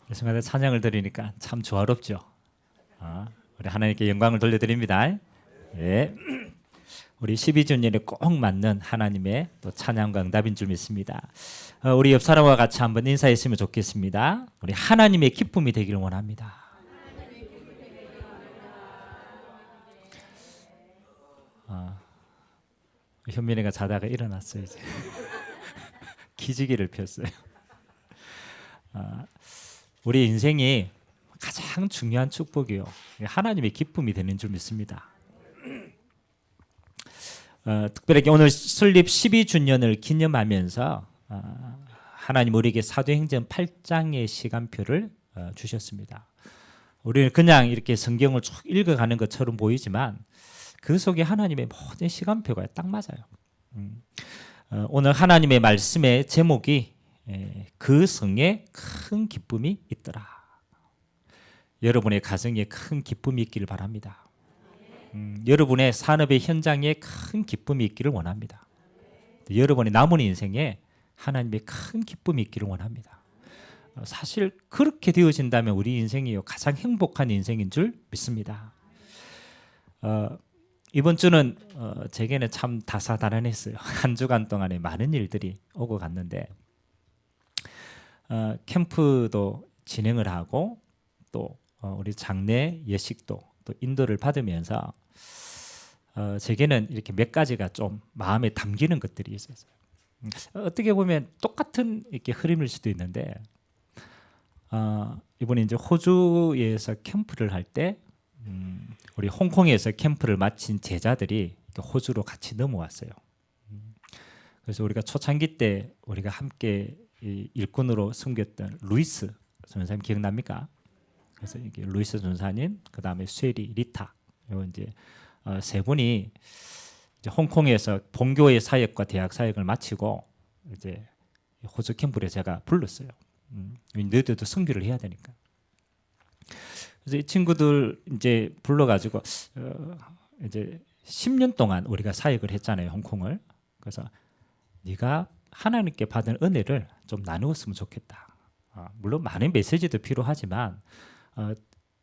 이 순간에 찬양을 드리니까 참 조화롭죠. 우리 하나님께 영광을 돌려드립니다. 예. 우리 12주년에 꼭 맞는 하나님의 또 찬양과 응답인 줄 믿습니다. 우리 옆 사람과 같이 한번 인사했으면 좋겠습니다. 우리 하나님의 기쁨이 되기를 원합니다. 현민이가 자다가 일어났어요. 이제 기지개를 폈어요. 우리 인생이 가장 중요한 축복이요, 하나님의 기쁨이 되는 줄 믿습니다. 특별하게 오늘 설립 12주년을 기념하면서 하나님 우리에게 사도행전 8장의 시간표를 주셨습니다. 우리는 그냥 이렇게 성경을 쭉 읽어가는 것처럼 보이지만 그 속에 하나님의 모든 시간표가 딱 맞아요. 오늘 하나님의 말씀의 제목이 그 성에 큰 기쁨이 있더라. 여러분의 가정에 큰 기쁨이 있기를 바랍니다. 여러분의 산업의 현장에 큰 기쁨이 있기를 원합니다. 여러분의 남은 인생에 하나님의 큰 기쁨이 있기를 원합니다. 사실 그렇게 되어진다면 우리 인생이 가장 행복한 인생인 줄 믿습니다. 이번 주는 제게는 참 다사다난했어요. 한 주간 동안에 많은 일들이 오고 갔는데 캠프도 진행을 하고 또 우리 장례 예식도 또 인도를 받으면서 제게는 이렇게 몇 가지가 좀 마음에 담기는 것들이 있었어요. 어떻게 보면 똑같은 이렇게 흐름일 수도 있는데 이번에 이제 호주에서 캠프를 할 때 우리 홍콩에서 캠프를 마친 제자들이 호주로 같이 넘어왔어요. 그래서 우리가 초창기 때 우리가 함께 일꾼으로 섬겼던 루이스 전사님 기억납니까? 그래서 이게 루이스 전사님, 그 다음에 쉐리, 리타, 요 이제 세 분이 이제 홍콩에서 본교회 사역과 대학 사역을 마치고 이제 호주 캠프에 제가 불렀어요. 너희들도 선교를 해야 되니까. 그래서 이 친구들 이제 불러가지고 이제 10년 동안 우리가 사역을 했잖아요, 홍콩을. 그래서 네가 하나님께 받은 은혜를 좀 나누었으면 좋겠다. 물론 많은 메시지도 필요하지만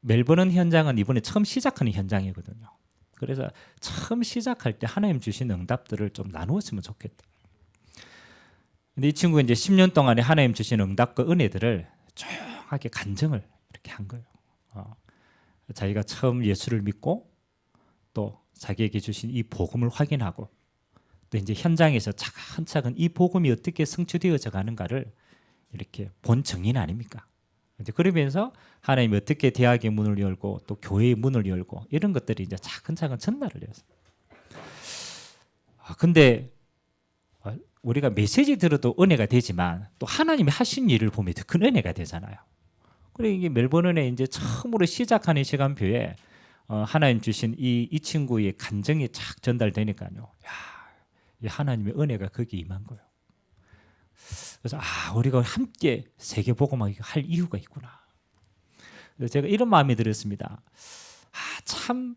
멜버른 현장은 이번에 처음 시작하는 현장이거든요. 그래서 처음 시작할 때 하나님 주신 응답들을 좀 나누었으면 좋겠다. 근데 이 친구가 이제 10년 동안에 하나님 주신 응답과 은혜들을 조용하게 간증을 이렇게 한 거예요. 자기가 처음 예수를 믿고 또 자기에게 주신 이 복음을 확인하고 또 이제 현장에서 차근차근 이 복음이 어떻게 성취되어져 가는가를 이렇게 본 증인 아닙니까? 이제 그러면서 하나님이 어떻게 대학의 문을 열고 또 교회의 문을 열고 이런 것들이 이제 차근차근 전달을 했어요. 근데 우리가 메시지 들어도 은혜가 되지만 또 하나님이 하신 일을 보면 더 큰 은혜가 되잖아요. 그래 이게 멜버른에 이제 처음으로 시작하는 시간표에 하나님 주신 이 친구의 간증이 착 전달되니까요. 야, 이 하나님의 은혜가 거기 임한 거예요. 그래서 우리가 함께 세계복음을 할 이유가 있구나. 그래서 제가 이런 마음이 들었습니다. 참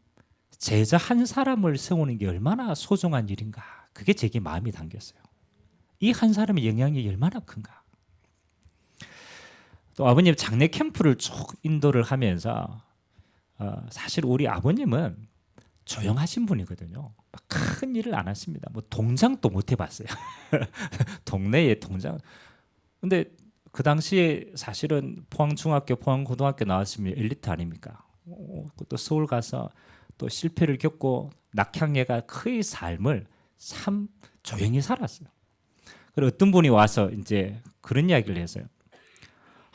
제자 한 사람을 세우는 게 얼마나 소중한 일인가. 그게 제게 마음이 담겼어요. 이 한 사람의 영향이 얼마나 큰가. 또 아버님 장례 캠프를 쭉 인도를 하면서 사실 우리 아버님은 조용하신 분이거든요. 큰 일을 안 하십니다. 뭐 동장도 못 해봤어요. 동네에 동장. 근데 그 당시에 사실은 포항중학교, 포항고등학교 나왔으면 엘리트 아닙니까? 또 서울 가서 또 실패를 겪고 낙향해가 그의 삶을 참 조용히 살았어요. 그리고 어떤 분이 와서 이제 그런 이야기를 했어요.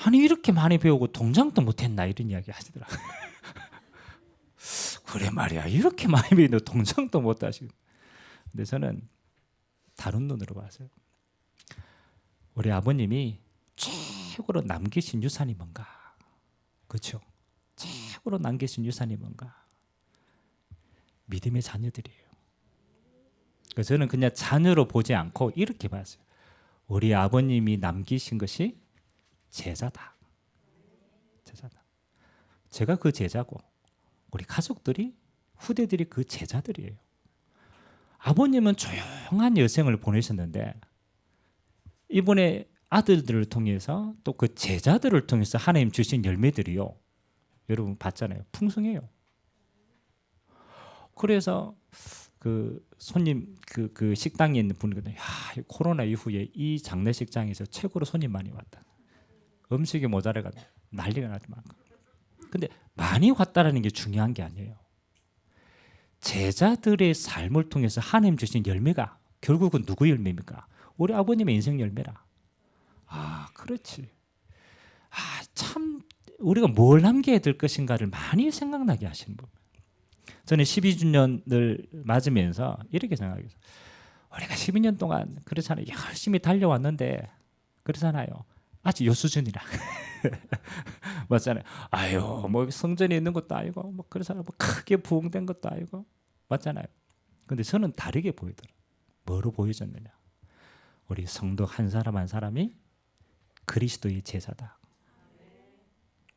아니 이렇게 많이 배우고 동장도 못했나 이런 이야기 하시더라고요. 그래 말이야, 이렇게 많이 배우는데 동장도 못하시고. 근데 저는 다른 눈으로 봤어요. 우리 아버님이 최고로 남기신 유산이 뭔가? 그렇죠? 최고로 남기신 유산이 뭔가? 믿음의 자녀들이에요. 그래서 저는 그냥 자녀로 보지 않고 이렇게 봤어요. 우리 아버님이 남기신 것이 제자다. 제자다. 제가 그 제자고 우리 가족들이 후대들이 그 제자들이에요. 아버님은 조용한 여생을 보내셨는데 이번에 아들들을 통해서 또 그 제자들을 통해서 하나님 주신 열매들이요. 여러분 봤잖아요. 풍성해요. 그래서 그 손님 그 식당에 있는 분이거든요. 야, 코로나 이후에 이 장례식장에서 최고로 손님 많이 왔다. 음식이 모자라가지고 난리가 나더만. 근데 많이 왔다라는 게 중요한 게 아니에요. 제자들의 삶을 통해서 하나님 주신 열매가 결국은 누구 열매입니까? 우리 아버님의 인생 열매라. 아, 그렇지. 아, 참 우리가 뭘 남겨야 될 것인가를 많이 생각나게 하시는 분. 저는 12주년을 맞으면서 이렇게 생각해요. 우리가 12년 동안 그렇잖아요. 열심히 달려왔는데 그렇잖아요. 아직 요 수준이라. 맞잖아요. 아유, 뭐 성전에 있는 것도 아니고, 뭐 그렇잖아요. 뭐 크게 부흥된 것도 아니고, 맞잖아요. 근데 저는 다르게 보이더라. 뭐로 보여졌느냐? 우리 성도 한 사람 한 사람이 그리스도의 제자다.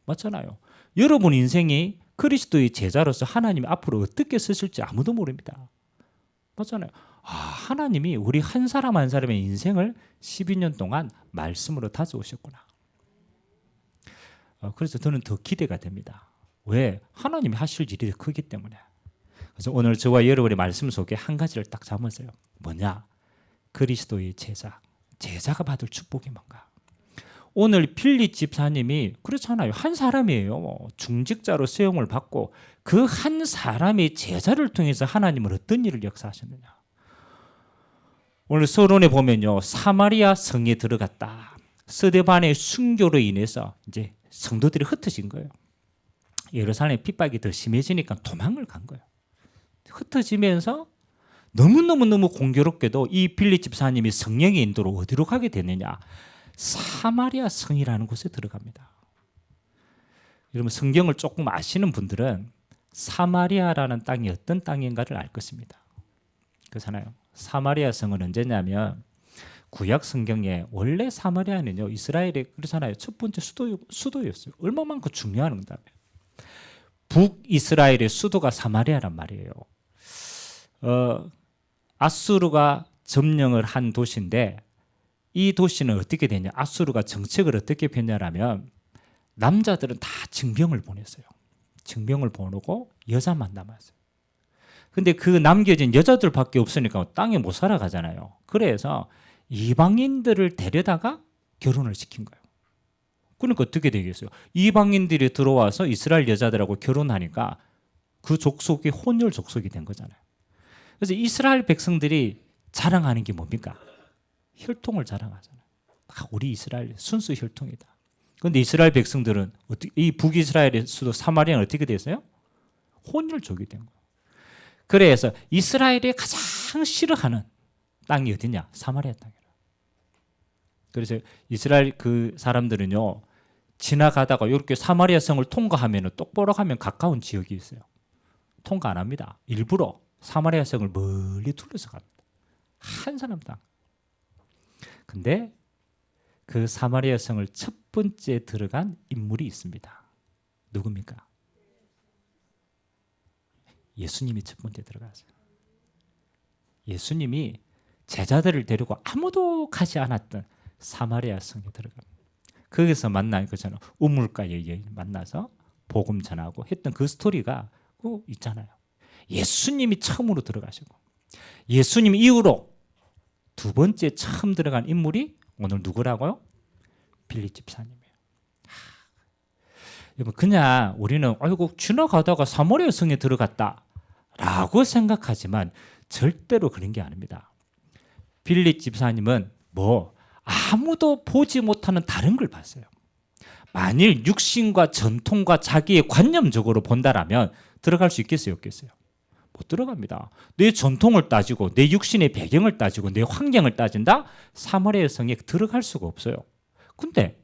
맞잖아요. 여러분 인생이 그리스도의 제자로서 하나님이 앞으로 어떻게 쓰실지 아무도 모릅니다. 맞잖아요. 아, 하나님이 우리 한 사람 한 사람의 인생을 12년 동안 말씀으로 다져오셨구나. 그래서 저는 더 기대가 됩니다. 왜? 하나님이 하실 일이 크기 때문에. 그래서 오늘 저와 여러분의 말씀 속에 한 가지를 딱 잡았어요. 뭐냐? 그리스도의 제자. 제자가 받을 축복이 뭔가? 오늘 필립 집사님이 그렇잖아요. 한 사람이에요. 중직자로 수용을 받고 그 한 사람의 제자를 통해서 하나님은 어떤 일을 역사하셨느냐. 오늘 서론에 보면요. 사마리아 성에 들어갔다. 스데반의 순교로 인해서 이제 성도들이 흩어진 거예요. 예루살렘 핍박이 더 심해지니까 도망을 간 거예요. 흩어지면서 너무너무 공교롭게도 이 필립 집사님이 성령의 인도로 어디로 가게 되느냐. 사마리아 성이라는 곳에 들어갑니다. 여러분 성경을 조금 아시는 분들은 사마리아라는 땅이 어떤 땅인가를 알 것입니다. 그렇잖아요. 사마리아 성은 언제냐면 구약 성경에 원래 사마리아는요 이스라엘의 그렇잖아요 첫 번째 수도였어요. 얼마만큼 중요한 건가요? 북이스라엘의 수도가 사마리아란 말이에요. 아수르가 점령을 한 도시인데 이 도시는 어떻게 되냐? 아수르가 정책을 어떻게 폈냐라면 남자들은 다 징병을 보냈어요. 징병을 보내고 여자만 남았어요. 근데 그 남겨진 여자들밖에 없으니까 땅에 못 살아가잖아요. 그래서 이방인들을 데려다가 결혼을 시킨 거예요. 그러니까 어떻게 되겠어요? 이방인들이 들어와서 이스라엘 여자들하고 결혼하니까 그 족속이 혼혈 족속이 된 거잖아요. 그래서 이스라엘 백성들이 자랑하는 게 뭡니까? 혈통을 자랑하잖아요. 우리 이스라엘 순수 혈통이다. 그런데 이스라엘 백성들은 이 북이스라엘의 수도 사마리아는 어떻게 됐어요? 혼혈족이 된 거예요. 그래서 이스라엘이 가장 싫어하는 땅이 어디냐? 사마리아 땅이라. 그래서 이스라엘 그 사람들은요 지나가다가 이렇게 사마리아 성을 통과하면 똑바로 가면 가까운 지역이 있어요. 통과 안 합니다. 일부러 사마리아 성을 멀리 둘러서 갑니다. 한 사람 땅. 근데 그 사마리아 성을 첫 번째 들어간 인물이 있습니다. 누굽니까? 예수님이 첫 번째 들어갔어요. 예수님이 제자들을 데리고 아무도 가지 않았던 사마리아 성에 들어갑니다. 거기서 만난 그처럼 우물가에 여인 만나서 복음 전하고 했던 그 스토리가 있잖아요. 예수님이 처음으로 들어가시고 예수님 이후로 두 번째 처음 들어간 인물이 오늘 누구라고요? 필립 집사님이에요. 여러분 그냥 우리는 아이고 지나가다가 사마리아 성에 들어갔다라고 생각하지만 절대로 그런 게 아닙니다. 필립 집사님은 아무도 보지 못하는 다른 걸 봤어요. 만일 육신과 전통과 자기의 관념적으로 본다라면 들어갈 수 있겠어요, 없겠어요? 못 들어갑니다. 내 전통을 따지고 내 육신의 배경을 따지고 내 환경을 따진다? 사마리아 성에 들어갈 수가 없어요. 근데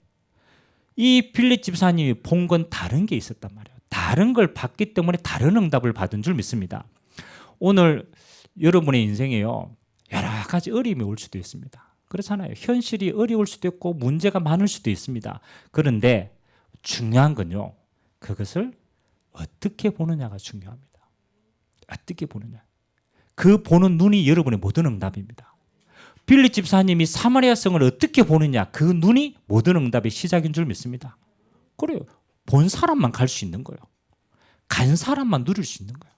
이 필립 집사님이 본 건 다른 게 있었단 말이에요. 다른 걸 봤기 때문에 다른 응답을 받은 줄 믿습니다. 오늘 여러분의 인생에요 여러 가지 어려움이 올 수도 있습니다. 그렇잖아요. 현실이 어려울 수도 있고 문제가 많을 수도 있습니다. 그런데 중요한 건요 그것을 어떻게 보느냐가 중요합니다. 어떻게 보느냐. 그 보는 눈이 여러분의 모든 응답입니다. 빌립 집사님이 사마리아 성을 어떻게 보느냐, 그 눈이 모든 응답의 시작인 줄 믿습니다. 그래요. 본 사람만 갈 수 있는 거예요. 간 사람만 누릴 수 있는 거예요.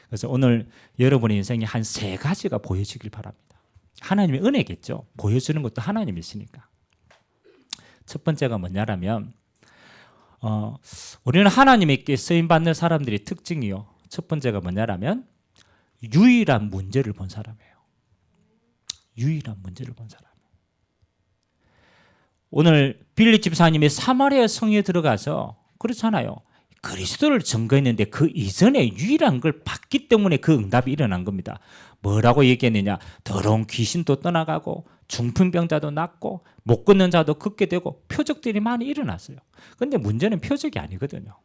그래서 오늘 여러분의 인생에 한 3가지가 보여지길 바랍니다. 하나님의 은혜겠죠. 보여주는 것도 하나님이시니까. 첫 번째가 뭐냐면 우리는 하나님께 쓰임받는 사람들의 특징이요. 첫 번째가 뭐냐면 유일한 문제를 본 사람이에요. 유일한 문제를 본 사람. 오늘 빌립 집사님이 사마리아 성에 들어가서 그렇잖아요. 그리스도를 증거했는데 그 이전에 유일한 걸 봤기 때문에 그 응답이 일어난 겁니다. 뭐라고 얘기했느냐? 더러운 귀신도 떠나가고 중풍병자도 낫고 못 걷는 자도 걷게 되고 표적들이 많이 일어났어요. 그런데 문제는 표적이 아니거든요.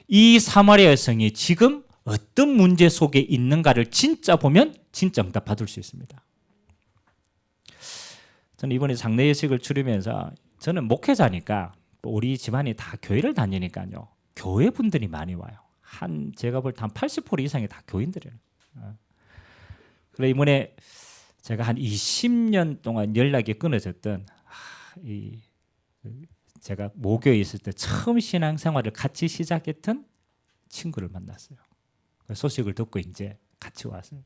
이 사마리아 성이 지금 어떤 문제 속에 있는가를 진짜 보면 진짜 응답 받을 수 있습니다. 저는 이번에 장례 예식을 치르면서 저는 목회자니까 우리 집안이 다 교회를 다니니까요. 교회 분들이 많이 와요. 제가 볼 때 한 80% 이상이 다 교인들이에요. 그래 이번에 제가 한 20년 동안 연락이 끊어졌던 제가 모교에 있을 때 처음 신앙생활을 같이 시작했던 친구를 만났어요. 소식을 듣고 이제 같이 왔어요.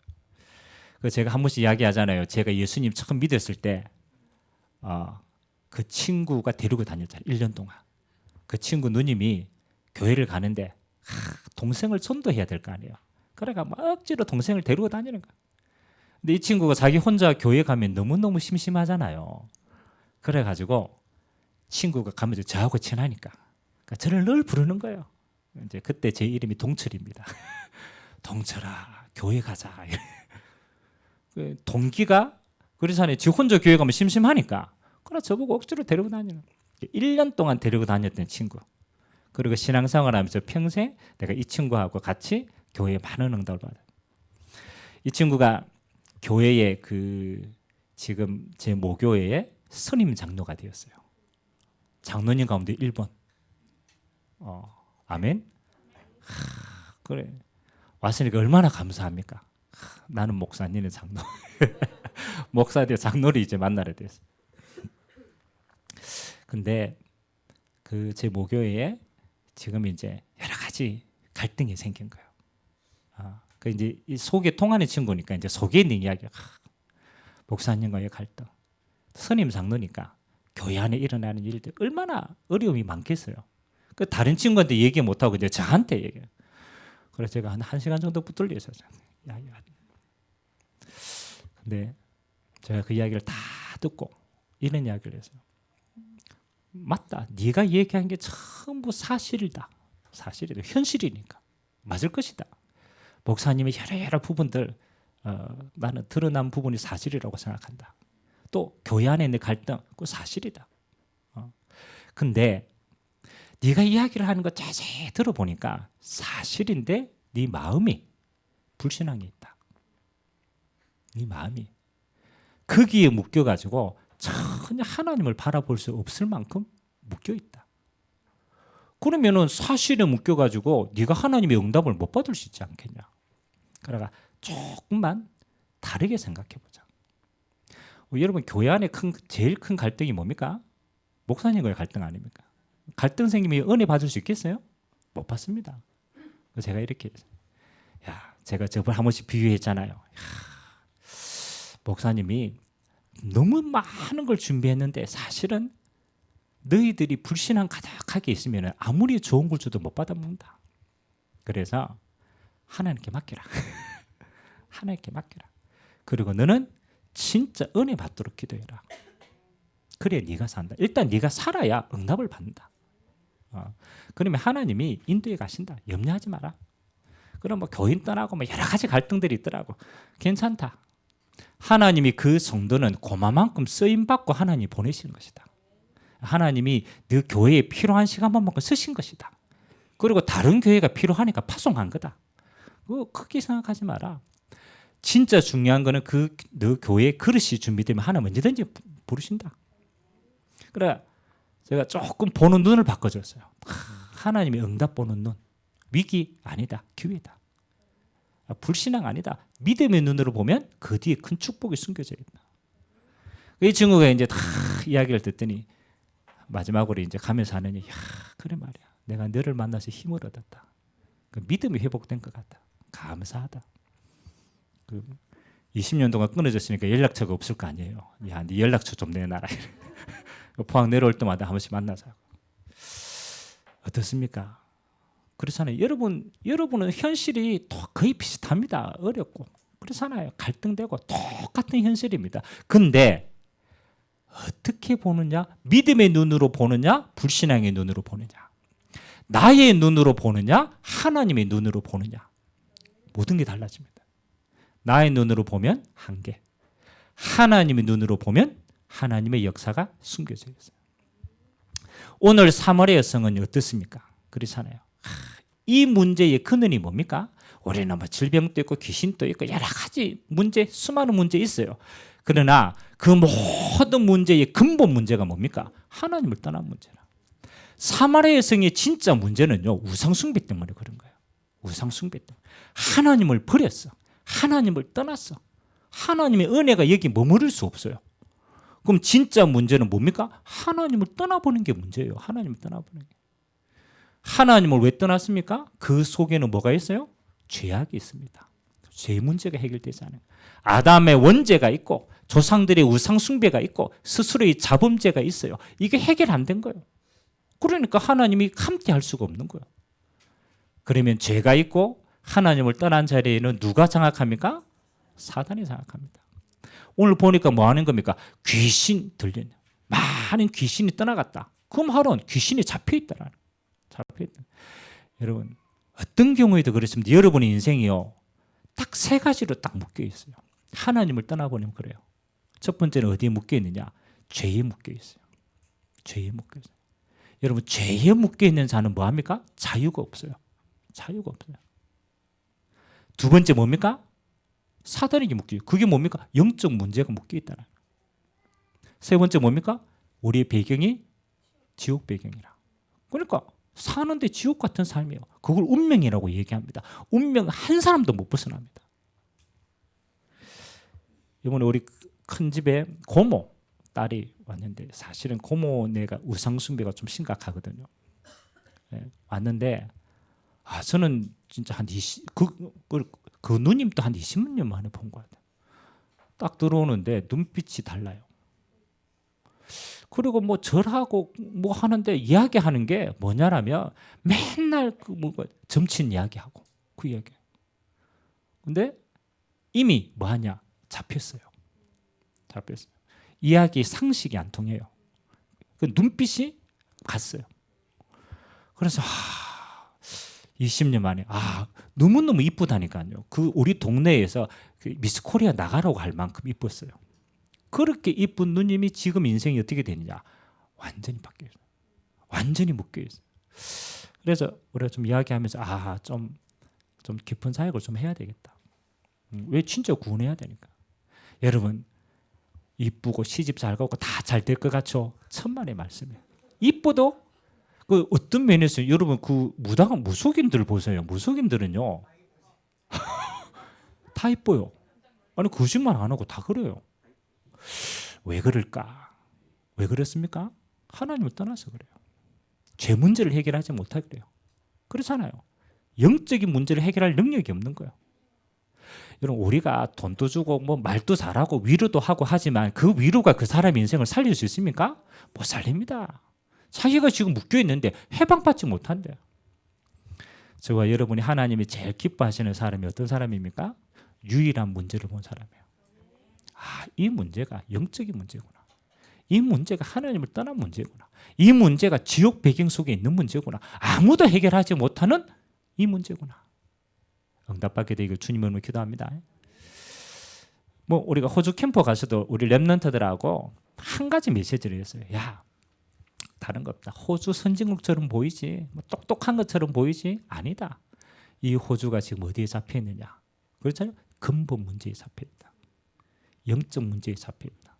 그래서 제가 한 번씩 이야기하잖아요. 제가 예수님 처음 믿었을 때 그 친구가 데리고 다녔잖아요. 1년 동안. 그 친구 누님이 교회를 가는데 동생을 전도해야 될 거 아니에요. 그래가 막 억지로 동생을 데리고 다니는 거예요. 근데 이 친구가 자기 혼자 교회 가면 너무너무 심심하잖아요. 그래가지고 친구가 가면 저하고 친하니까 그러니까 저를 늘 부르는 거예요. 이제 그때 제 이름이 동철입니다. 동철아, 교회 가자. 동기가 그러잖아요. 지 혼자 교회 가면 심심하니까. 그래 저보고 억지로 데리고 다니는. 1년 동안 데리고 다녔던 친구. 그리고 신앙생활 하면서 평생 내가 이 친구하고 같이 교회에 많은 응답을 받아요. 이 친구가 교회에 지금 제 모교회에 선임 장로가 되었어요. 장로님 가운데 1번. 아멘. 그래. 왔으니까 얼마나 감사합니까? 나는 목사, 니는 장로. 목사들 장로를 이제 만나게 됐어. 근데 제 모교회에 지금 이제 여러 가지 갈등이 생긴 거예요. 그 이제 이 속에 통하는 친구니까 이제 속에 있는 이야기가 목사님과의 갈등. 선임 장로니까 교회 안에 일어나는 일들 얼마나 어려움이 많겠어요. 그 다른 친구한테 얘기 못 하고 이제 저한테 얘기해요. 그래서 제가 한 1시간 정도 붙들려 있었어요. 근데 제가 그 이야기를 다 듣고 이런 이야기를 했어요. 맞다. 네가 얘기한 게 전부 사실이다. 사실이다. 현실이니까. 맞을 것이다. 목사님의 여러 부분들 나는 드러난 부분이 사실이라고 생각한다. 또 교회 안에 있는 갈등 그거 사실이다. 근데 네가 이야기를 하는 거 자세히 들어보니까 사실인데 네 마음이 불신앙이 있다. 네 마음이 거기에 묶여가지고 전혀 하나님을 바라볼 수 없을 만큼 묶여있다. 그러면은 사실에 묶여가지고 네가 하나님의 응답을 못 받을 수 있지 않겠냐. 그러니까 조금만 다르게 생각해보자. 여러분 교회 안에 제일 큰 갈등이 뭡니까? 목사님과의 갈등 아닙니까? 갈등 생기면 은혜 받을 수 있겠어요? 못 받습니다. 제가 이렇게 제가 저번에 한 번씩 비유했잖아요. 목사님이 너무 많은 걸 준비했는데 사실은 너희들이 불신앙 가득하게 있으면 아무리 좋은 걸 줘도 못 받아먹는다. 그래서 하나님께 맡기라. 하나님께 맡기라. 그리고 너는 진짜 은혜 받도록 기도해라. 그래 네가 산다. 일단 네가 살아야 응답을 받는다. 그러면 하나님이 인도해 가신다. 염려하지 마라. 그럼 뭐 교인 떠나고 뭐 여러 가지 갈등들이 있더라고. 괜찮다. 하나님이 그 성도는 고마만큼 쓰임받고 하나님이 보내시는 것이다. 하나님이 너 교회에 필요한 시간만큼 쓰신 것이다. 그리고 다른 교회가 필요하니까 파송한 거다. 그거 크게 생각하지 마라. 진짜 중요한 거는 너 교회에 그릇이 준비되면 하나님 언제든지 부르신다. 그래 제가 조금 보는 눈을 바꿔줬어요. 하나님의 응답 보는 눈. 위기 아니다. 기회다. 불신앙 아니다. 믿음의 눈으로 보면 그 뒤에 큰 축복이 숨겨져 있다. 이 친구가 이제 다 이야기를 듣더니 마지막으로 이제 가면서 하느니, 야, 그래 말이야. 내가 너를 만나서 힘을 얻었다. 그 믿음이 회복된 것 같다. 감사하다. 20년 동안 끊어졌으니까 연락처가 없을 거 아니에요. 야, 네 연락처 좀 내놔라. 포항 내려올 때마다 한 번씩 만나자고. 어떻습니까? 그렇잖아요. 여러분은 현실이 거의 비슷합니다. 어렵고. 그렇잖아요. 갈등되고 똑같은 현실입니다. 근데 어떻게 보느냐? 믿음의 눈으로 보느냐? 불신앙의 눈으로 보느냐? 나의 눈으로 보느냐? 하나님의 눈으로 보느냐? 모든 게 달라집니다. 나의 눈으로 보면 한계, 하나님의 눈으로 보면 하나님의 역사가 숨겨져 있어요. 오늘 3월의 여성은 어떻습니까? 그렇잖아요. 이 문제의 근원이 뭡니까? 우리는 뭐 질병도 있고 귀신도 있고 여러 가지 문제, 수많은 문제 있어요. 그러나 그 모든 문제의 근본 문제가 뭡니까? 하나님을 떠난 문제라. 사마리아 여성의 진짜 문제는요, 우상숭배 때문에 그런 거예요. 우상숭배 때문에. 하나님을 버렸어. 하나님을 떠났어. 하나님의 은혜가 여기 머무를 수 없어요. 그럼 진짜 문제는 뭡니까? 하나님을 떠나보는 게 문제예요. 하나님을 떠나보는 게. 하나님을 왜 떠났습니까? 그 속에는 뭐가 있어요? 죄악이 있습니다. 죄 문제가 해결되지 않아요. 아담의 원죄가 있고 조상들의 우상 숭배가 있고 스스로의 자범죄가 있어요. 이게 해결 안 된 거예요. 그러니까 하나님이 함께 할 수가 없는 거예요. 그러면 죄가 있고 하나님을 떠난 자리에는 누가 장악합니까? 사단이 장악합니다. 오늘 보니까 뭐 하는 겁니까? 귀신 들리는, 많은 귀신이 떠나갔다. 그 말은 귀신이 잡혀있다라는, 잡혀있다. 여러분, 어떤 경우에도 그렇습니다. 여러분의 인생이요, 딱 세 가지로 딱 묶여 있어요. 하나님을 떠나보면 그래요. 첫 번째는 어디에 묶여 있느냐? 죄에 묶여 있어요. 죄에 묶여 있어요. 여러분, 죄에 묶여 있는 자는 뭐 합니까? 자유가 없어요. 자유가 없어요. 두 번째 뭡니까? 사단에게 묶여 있어요. 그게 뭡니까? 영적 문제가 묶여 있다는 거예요. 세 번째 뭡니까? 우리의 배경이 지옥 배경이라. 그러니까 사는데 지옥 같은 삶이에요. 그걸 운명이라고 얘기합니다. 운명 한 사람도 못 벗어납니다. 이번에 우리 큰 집에 고모 딸이 왔는데, 사실은 고모네가 우상숭배가 좀 심각하거든요. 네, 왔는데 저는 진짜 한 20, 그 누님도 한 20년 만에 본 것 같아요. 딱 들어오는데 눈빛이 달라요. 그리고 뭐 절하고 뭐 하는데 이야기하는 게 뭐냐라면 맨날 그 뭐 점친 이야기하고 그 이야기. 근데 이미 뭐 하냐? 잡혔어요. 잡혔어요. 이야기 상식이 안 통해요. 그 눈빛이 갔어요. 그래서 20년 만에 너무너무 이쁘다니까요. 그 우리 동네에서 그 미스 코리아 나가라고 할 만큼 이뻤어요. 그렇게 이쁜 누님이 지금 인생이 어떻게 되느냐? 완전히 바뀌어요. 완전히 묶여있어요. 그래서 우리가 좀 이야기하면서 좀 깊은 사역을 좀 해야 되겠다. 왜? 진짜 구원해야 되니까. 여러분, 이쁘고 시집 잘 가고 다 잘 될 것 같죠? 천만의 말씀이에요. 이뻐도 그 어떤 면에서 여러분 그 무당한 무속인들 보세요. 무속인들은요 다 이뻐요. 아니 거짓말 안 하고 다 그래요. 왜 그럴까? 왜 그렇습니까? 하나님을 떠나서 그래요. 죄 문제를 해결하지 못하게 그래요. 그렇잖아요. 영적인 문제를 해결할 능력이 없는 거예요. 여러분, 우리가 돈도 주고 뭐 말도 잘하고 위로도 하고 하지만 그 위로가 그 사람의 인생을 살릴 수 있습니까? 못 살립니다. 자기가 지금 묶여 있는데 해방받지 못한대요. 저와 여러분이 하나님이 제일 기뻐하시는 사람이 어떤 사람입니까? 유일한 문제를 본 사람이에요. 이 문제가 영적인 문제구나. 이 문제가 하나님을 떠난 문제구나. 이 문제가 지옥 배경 속에 있는 문제구나. 아무도 해결하지 못하는 이 문제구나. 응답받게 되기를 주님을 기도합니다. 뭐 우리가 호주 캠프 가서도 우리 랩런트들하고 한 가지 메시지를 했어요. 야, 다른 거 없다. 호주 선진국처럼 보이지, 뭐 똑똑한 것처럼 보이지? 아니다. 이 호주가 지금 어디에 잡혀 있느냐? 그렇잖아요. 근본 문제에 잡혀 있다. 영적 문제에 잡혀 있다.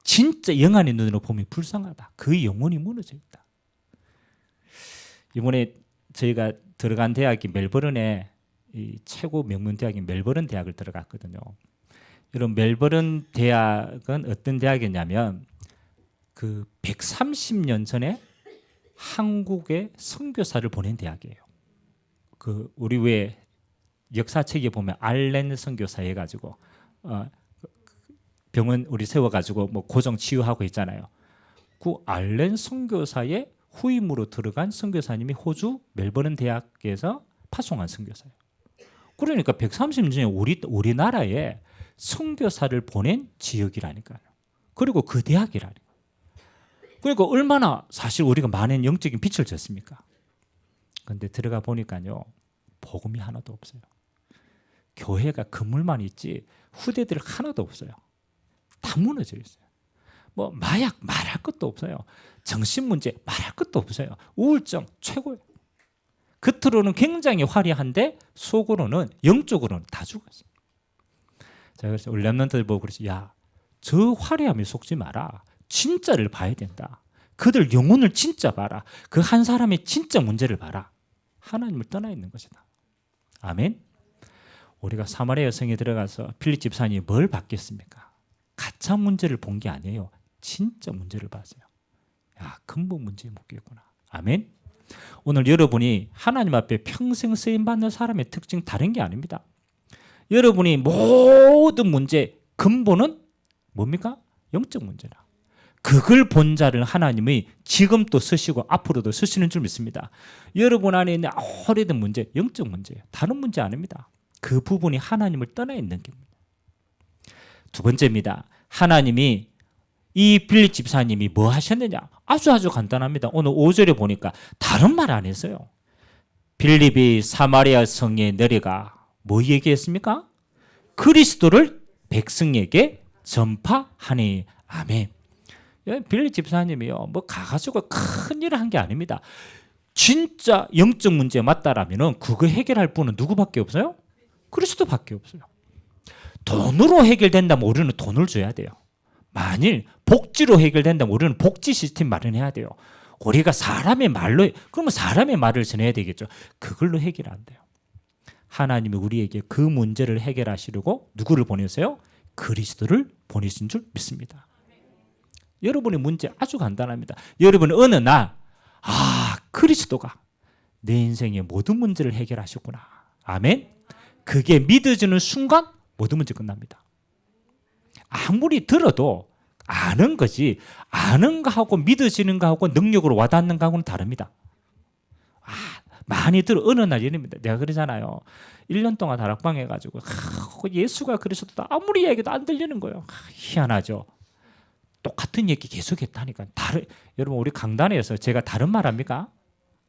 진짜 영안의 눈으로 보면 불쌍하다. 그 영혼이 무너져 있다. 이번에 저희가 들어간 대학이 멜버른에 이 최고 명문 대학인 멜버른 대학을 들어갔거든요. 이런 멜버른 대학은 어떤 대학이냐면 그 130년 전에 한국에 선교사를 보낸 대학이에요. 그 우리 왜 역사책에 보면 알렌 선교사 해가지고 병원 우리 세워가지고 뭐 고정 치유하고 있잖아요. 그 알렌 선교사의 후임으로 들어간 선교사님이 호주 멜버른 대학에서 파송한 선교사예요. 그러니까 130년 전에 우리나라에 선교사를 보낸 지역이라니까요. 그리고 그 대학이라니까요. 그러니까 얼마나 사실 우리가 많은 영적인 빛을 줬습니까? 그런데 들어가 보니까요, 복음이 하나도 없어요. 교회가 건물만 있지 후대들 하나도 없어요. 다 무너져 있어요. 뭐 마약 말할 것도 없어요. 정신 문제 말할 것도 없어요. 우울증 최고예요. 겉으로는 굉장히 화려한데 속으로는 영적으로는 다 죽었어요. 자, 그래서 우리 렘넌트들 보고 그랬어요. 야, 저 화려함에 속지 마라. 진짜를 봐야 된다. 그들 영혼을 진짜 봐라. 그 한 사람의 진짜 문제를 봐라. 하나님을 떠나 있는 것이다. 아멘. 우리가 사마리아 여성에 들어가서 필립 집사님이 뭘 봤겠습니까? 가짜 문제를 본 게 아니에요. 진짜 문제를 봤어요. 야, 근본 문제에 묶였구나. 아멘. 오늘 여러분이 하나님 앞에 평생 쓰임받는 사람의 특징 다른 게 아닙니다. 여러분이 모든 문제 근본은 뭡니까? 영적 문제라. 그걸 본 자를 하나님이 지금도 쓰시고 앞으로도 쓰시는 줄 믿습니다. 여러분 안에 있는 오래된 문제, 영적 문제예요. 다른 문제 아닙니다. 그 부분이 하나님을 떠나 있는 겁니다. 두 번째입니다. 하나님이 이 빌립 집사님이 뭐 하셨느냐? 아주 간단합니다. 오늘 5절에 보니까 다른 말 안 했어요. 빌립이 사마리아 성에 내려가 뭐 얘기했습니까? 그리스도를 백성에게 전파하니. 아멘. 빌립 집사님이요, 뭐 가가지고 큰 일을 한 게 아닙니다. 진짜 영적 문제 맞다라면은 그거 해결할 분은 누구밖에 없어요? 그리스도밖에 없어요. 돈으로 해결된다면 우리는 돈을 줘야 돼요. 만일 복지로 해결된다면 우리는 복지 시스템 마련해야 돼요. 우리가 사람의 말로, 그러면 사람의 말을 전해야 되겠죠. 그걸로 해결 안 돼요. 하나님이 우리에게 그 문제를 해결하시려고 누구를 보내세요? 그리스도를 보내신 줄 믿습니다. 여러분의 문제 아주 간단합니다. 여러분은 어느 날, 그리스도가 내 인생의 모든 문제를 해결하셨구나. 아멘. 그게 믿어지는 순간 모든 문제 끝납니다. 아무리 들어도 아는 거지, 아는 거하고 믿어지는 거하고 능력으로 와닿는 거하고는 다릅니다. 많이 들어. 어느 날 예입니다. 내가 그러잖아요. 1년 동안 다락방 해가지고 예수가 그리스도다 아무리 얘기도 안 들리는 거예요. 희한하죠. 똑같은 얘기 계속했다니까. 여러분 우리 강단에서 제가 다른 말 합니까?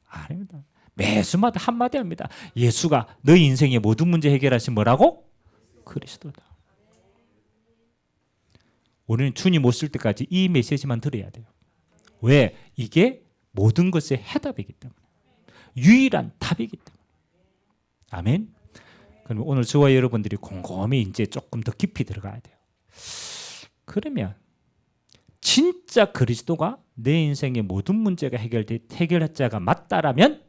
아닙니다. 매수마다 한마디 합니다. 예수가 너희 인생의 모든 문제 해결하신 뭐라고? 그리스도다. 우리는 주님 오실 때까지 이 메시지만 들어야 돼요. 왜? 이게 모든 것의 해답이기 때문에. 유일한 답이기 때문에. 아멘. 그럼 오늘 저와 여러분들이 곰곰이 이제 조금 더 깊이 들어가야 돼요. 그러면 진짜 그리스도가 내 인생의 모든 문제가 해결할 자가 맞다라면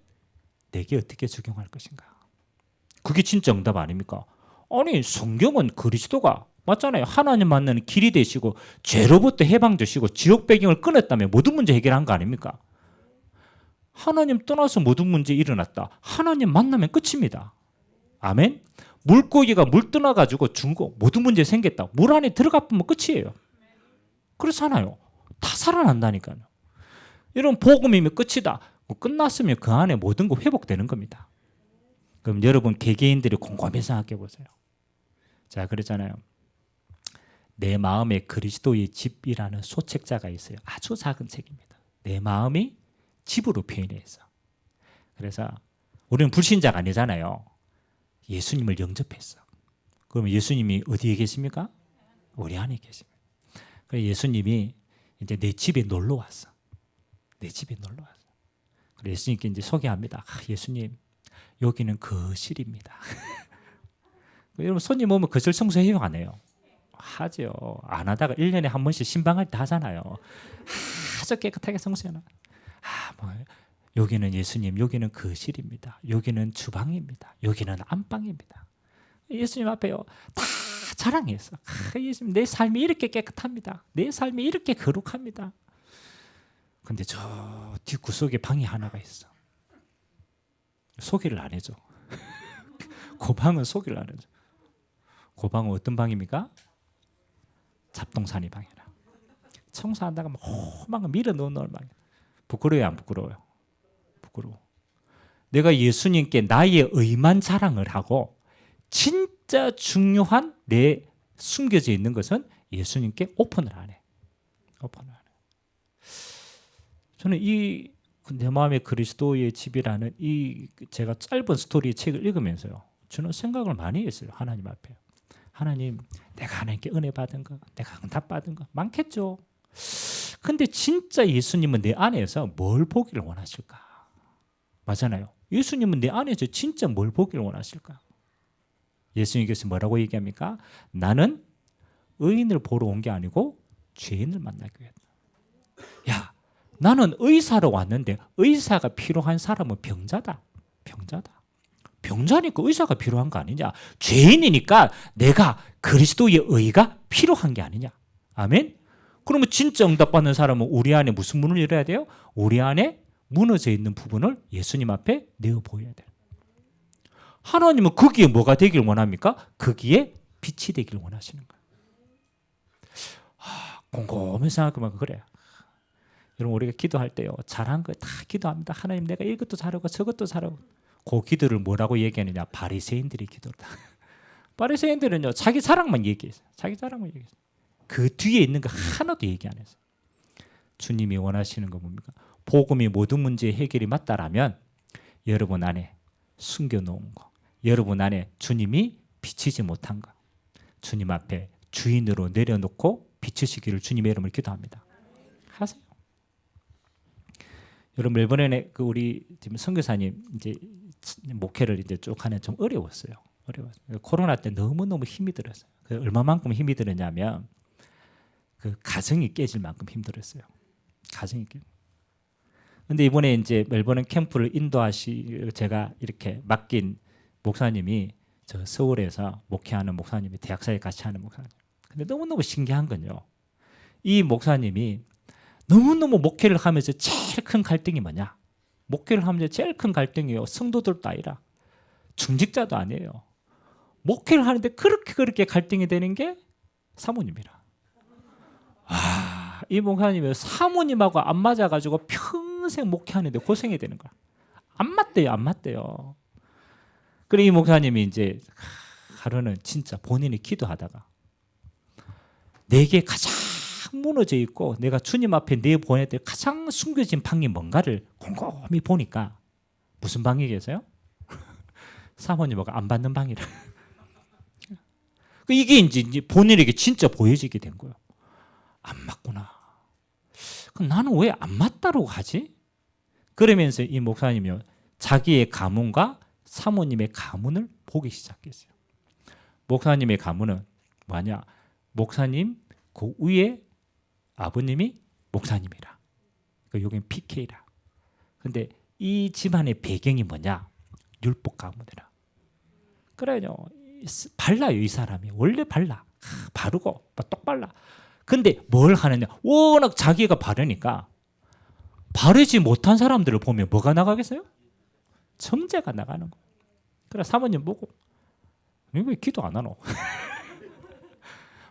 내게 어떻게 적용할 것인가? 그게 진짜 응답 아닙니까? 아니 성경은 그리스도가 맞잖아요. 하나님 만나는 길이 되시고 죄로부터 해방되시고 지옥 배경을 끊었다면 모든 문제 해결한 거 아닙니까? 하나님 떠나서 모든 문제 일어났다. 하나님 만나면 끝입니다. 아멘. 물고기가 물 떠나가지고 죽고 모든 문제 생겼다. 물 안에 들어가 보면 끝이에요. 그렇잖아요. 다 살아난다니까요. 이런 복음이면 끝이다. 끝났으면 그 안에 모든 거 회복되는 겁니다. 그럼 여러분 개개인들이 곰곰이 생각해 보세요. 자, 그랬잖아요. 내 마음에 그리스도의 집이라는 소책자가 있어요. 아주 작은 책입니다. 내 마음이 집으로 표현해서. 그래서 우리는 불신자가 아니잖아요. 예수님을 영접했어. 그러면 예수님이 어디에 계십니까? 우리 안에 계십니다. 그래서 예수님이 이제 내 집에 놀러 왔어. 내 집에 놀러 왔어. 그래서 예수님께 이제 소개합니다. 예수님, 여기는 거실입니다. 여러분 손님 오면 거실 청소해요, 안 해요? 하죠. 안 하다가 1년에 한 번씩 신방할 때 하잖아요. 아주 깨끗하게 청소해놔. 여기는 예수님, 여기는 거실입니다. 여기는 주방입니다. 여기는 안방입니다. 예수님 앞에요 다 자랑했어. 예수님, 내 삶이 이렇게 깨끗합니다. 내 삶이 이렇게 거룩합니다. 근데 저 뒷구석에 방이 하나가 있어. 소개를 안 해줘. 그 방은 소개를 안 해줘. 그 방은 어떤 방입니까? 잡동사니 방이라. 청소한다가 막 홈한 거 밀어 넣는 방이야. 부끄러워요, 안 부끄러워요? 부끄러워. 내가 예수님께 나의 의만 자랑을 하고 진짜 중요한 내 숨겨져 있는 것은 예수님께 오픈을 안 해. 오픈을 안 해. 저는 이 내 마음의 그리스도의 집이라는 이 제가 짧은 스토리 책을 읽으면서요, 저는 생각을 많이 했어요. 하나님 앞에. 하나님, 내가 하나님께 은혜 받은 거, 내가 응답 받은 거 많겠죠. 근데 진짜 예수님은 내 안에서 뭘 보기를 원하실까? 맞잖아요. 예수님은 내 안에서 진짜 뭘 보기를 원하실까? 예수님께서 뭐라고 얘기합니까? 나는 의인을 보러 온 게 아니고 죄인을 만나기 위해. 야, 나는 의사로 왔는데 의사가 필요한 사람은 병자다. 병자다. 병자니까 의사가 필요한 거 아니냐? 죄인이니까 내가 그리스도의 의가 필요한 게 아니냐? 아멘? 그러면 진짜 응답받는 사람은 우리 안에 무슨 문을 열어야 돼요? 우리 안에 무너져 있는 부분을 예수님 앞에 내어 보여야 돼요. 하나님은 거기에 뭐가 되길 원합니까? 거기에 빛이 되길 원하시는 거예요. 곰곰이 생각해보면 그래요. 여러분, 우리가 기도할 때요, 잘한 거 다 기도합니다. 하나님, 내가 이것도 잘하고 저것도 잘하고. 그 기도를 뭐라고 얘기하느냐? 바리새인들이 기도다. 바리새인들은요, 자기 자랑만 얘기했어요. 자기 자랑만 얘기했어요. 그 뒤에 있는 거 하나도 얘기 안 했어요. 주님이 원하시는 거 뭡니까? 복음이 모든 문제의 해결이 맞다라면 여러분 안에 숨겨놓은 거, 여러분 안에 주님이 비치지 못한 거, 주님 앞에 주인으로 내려놓고 비추시기를 주님의 이름을 기도합니다. 하세요. 여러분, 이번에 그 우리 지금 선교사님 이제 목회를 이제 쭉 하는 좀 어려웠어요. 어려웠어요. 코로나 때 너무 힘이 들었어요. 얼마만큼 힘이 들었냐면 그 가정이 깨질 만큼 힘들었어요. 가정이 깨. 근데 이번에 이제 멜버른 캠프를 제가 이렇게 맡긴 목사님이 저 서울에서 목회하는 목사님이 대학사에 같이 하는 목사님. 근데 너무너무 신기한 건요, 이 목사님이 너무너무 목회를 하면서 제일 큰 갈등이 뭐냐? 목회를 하면서 제일 큰 갈등이요, 성도들도 아니라 중직자도 아니에요. 목회를 하는데 그렇게 갈등이 되는 게 사모님이라. 이 목사님이 사모님하고 안 맞아가지고 평생 목회하는데 고생이 되는 거야. 안 맞대요, 안 맞대요. 그래, 이 목사님이 이제 하루는 진짜 본인이 기도하다가 내게 가장 무너져 있고 내가 주님 앞에 내보내야 될 가장 숨겨진 방이 뭔가를 곰곰이 보니까 무슨 방이 계세요? 사모님하고 안 받는 방이라. 이게 이제 본인에게 진짜 보여지게 된 거예요. 안 맞구나. 그럼 나는 왜 안 맞다고 하지? 그러면서 이 목사님이 자기의 가문과 사모님의 가문을 보기 시작했어요. 목사님의 가문은 뭐냐? 목사님 그 위에 아버님이 목사님이라. 여기는 PK라. 근데 이 집안의 배경이 뭐냐? 율법 가문이라. 그래요. 발라요, 이 사람이. 원래 발라. 바르고 똑발라. 근데 뭘 하느냐? 워낙 자기가 바르니까 바르지 못한 사람들을 보면 뭐가 나가겠어요? 정죄가 나가는 거예요. 그래, 사모님 보고 왜 기도 안 하노?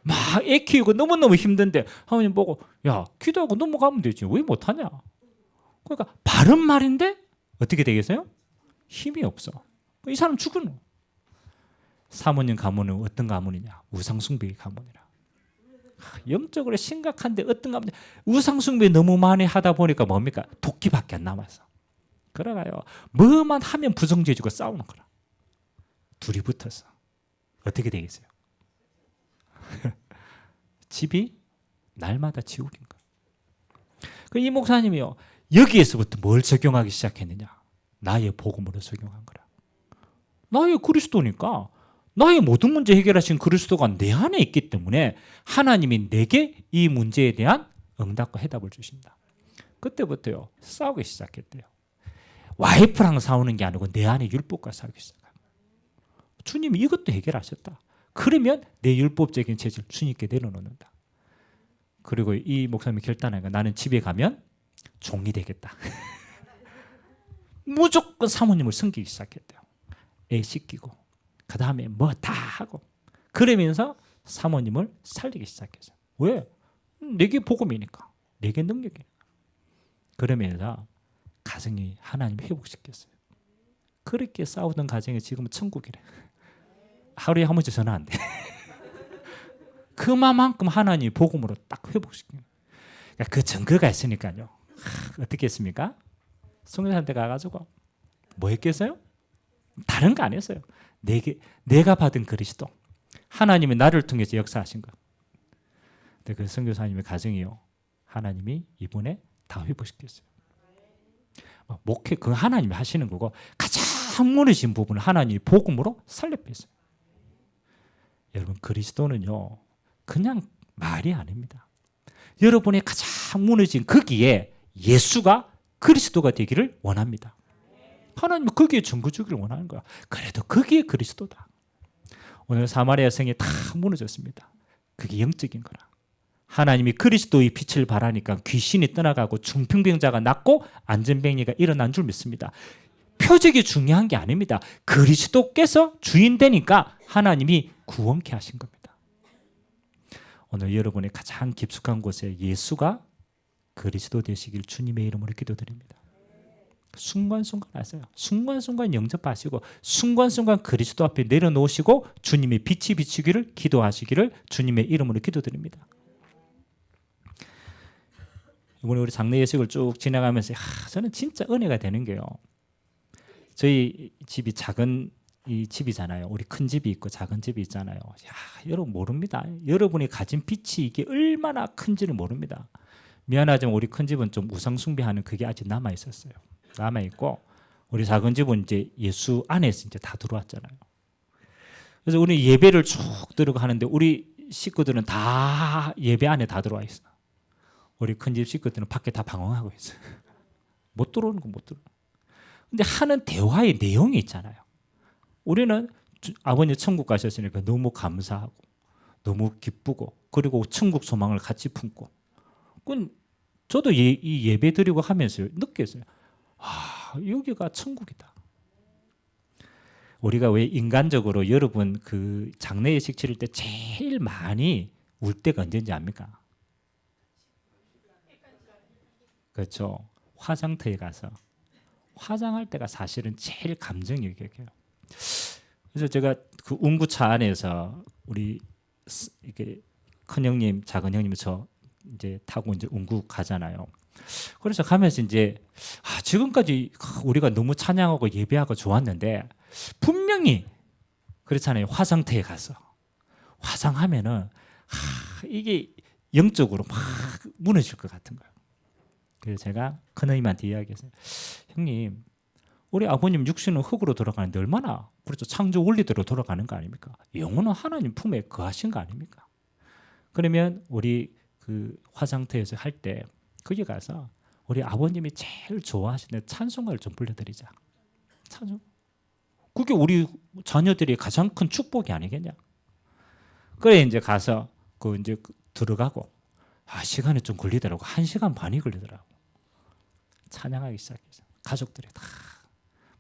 막 애 키우고 너무너무 힘든데 사모님 보고, 야, 기도하고 넘어가면 되지 왜 못하냐? 그러니까 바른 말인데 어떻게 되겠어요? 힘이 없어. 이 사람 죽으노. 사모님 가문은 어떤 가문이냐? 우상숭배의 가문이라. 영적으로 심각한데 어떤 가문? 우상숭배 너무 많이 하다 보니까 뭡니까? 도끼밖에 안 남았어. 그러가요. 뭐만 하면 부정죄주고 싸우는 거라. 둘이 붙어서 어떻게 되겠어요? 집이 날마다 지옥인 거예요. 이 목사님이요, 여기에서부터 뭘 적용하기 시작했느냐? 나의 복음으로 적용한 거라. 나의 그리스도니까 나의 모든 문제 해결하신 그리스도가 내 안에 있기 때문에 하나님이 내게 이 문제에 대한 응답과 해답을 주신다. 그때부터요, 싸우기 시작했대요. 와이프랑 싸우는 게 아니고 내 안에 율법과 싸우기 시작합니다. 주님이 이것도 해결하셨다. 그러면 내 율법적인 죄를 주님께 내려놓는다. 그리고 이 목사님이 결단한 거, 나는 집에 가면 종이 되겠다. 무조건 사모님을 섬기기 시작했대요. 애 씻기고 그 다음에 뭐 다 하고 그러면서 사모님을 살리기 시작했어요. 왜? 내게 복음이니까, 내게 능력이니까. 그러면서 가정이 하나님 회복시켰어요. 그렇게 싸우던 가정이 지금은 천국이래. 하루에 한 번씩 전화 안 돼. 그만큼 하나님이 복음으로 딱 회복시키는. 그러니까 그 증거가 있으니까요. 어떻게 했습니까? 성교사한테 가가지고 뭐 했겠어요? 다른 거 안 했어요. 내가 받은 그리스도, 하나님이 나를 통해서 역사하신 것. 근데 그 선교사님의 가정이요, 하나님이 이번에 다 회복시켰어요. 목회 그 하나님이 하시는 거고, 가장 무너진 부분을 하나님이 복음으로 살려뺐어요. 여러분, 그리스도는요 그냥 말이 아닙니다. 여러분의 가장 무너진 거기에 예수가 그리스도가 되기를 원합니다. 하나님은 거기에 증거 주기를 원하는 거야. 그래도 거기에 그리스도다. 오늘 사마리아 성이 다 무너졌습니다. 그게 영적인 거라. 하나님이 그리스도의 빛을 발하니까 귀신이 떠나가고 중풍병자가 낫고 안전병리가 일어난 줄 믿습니다. 표적이 중요한 게 아닙니다. 그리스도께서 주인 되니까 하나님이 구원케 하신 겁니다. 오늘 여러분의 가장 깊숙한 곳에 예수가 그리스도 되시길 주님의 이름으로 기도드립니다. 순간순간 하세요. 순간순간 영접하시고 순간순간 그리스도 앞에 내려놓으시고 주님의 빛이 비추기를 기도하시기를 주님의 이름으로 기도드립니다. 이번에 우리 장례 예식을 쭉 지나가면서 저는 진짜 은혜가 되는 게요, 저희 집이 작은 이 집이잖아요. 우리 큰 집이 있고 작은 집이 있잖아요. 여러분 모릅니다. 여러분이 가진 빛이 이게 얼마나 큰지를 모릅니다. 미안하지만 우리 큰 집은 좀 우상 숭배하는 그게 아직 남아 있었어요. 남아 있고 우리 작은 집은 이제 예수 안에서 이제 다 들어왔잖아요. 그래서 우리 예배를 쭉 들어가는데 우리 식구들은 다 예배 안에 다 들어와 있어. 우리 큰 집 식구들은 밖에 다 방황하고 있어요. 못 들어오는 거 못 들어. 근데 하는 대화의 내용이 있잖아요. 우리는 아버님 천국 가셨으니까 너무 감사하고 너무 기쁘고 그리고 천국 소망을 같이 품고. 저도 이 예배 드리고 하면서 느꼈어요. 여기가 천국이다. 우리가 왜 인간적으로 여러분 그 장례 예식 치를 때 제일 많이 울 때가 언제인지 압니까? 그렇죠. 화장터에 가서 화장할 때가 사실은 제일 감정이 있게요. 그래서 제가 그 운구차 안에서 우리 이렇게 큰 형님, 작은 형님 저 이제 타고 이제 운구 가잖아요. 그래서 가면서 이제 지금까지 우리가 너무 찬양하고 예배하고 좋았는데 분명히 그렇잖아요. 화장터에 가서 화장하면은 이게 영적으로 막 무너질 것 같은 거예요. 그래서 제가 큰형님한테 이야기했어요. 형님, 우리 아버님 육신은 흙으로 돌아가는데 얼마나 그렇죠. 창조 원리대로 돌아가는 거 아닙니까? 영혼은 하나님 품에 거하신 거 아닙니까? 그러면 우리 그 화장터에서 할 때 거기 가서 우리 아버님이 제일 좋아하시는 찬송가를 좀 불러드리자. 찬송. 그게 우리 자녀들이 가장 큰 축복이 아니겠냐? 그래 이제 가서 그 이제 들어가고 시간이 좀 걸리더라고. 1시간 반이 걸리더라고. 찬양하기 시작해서 가족들이 다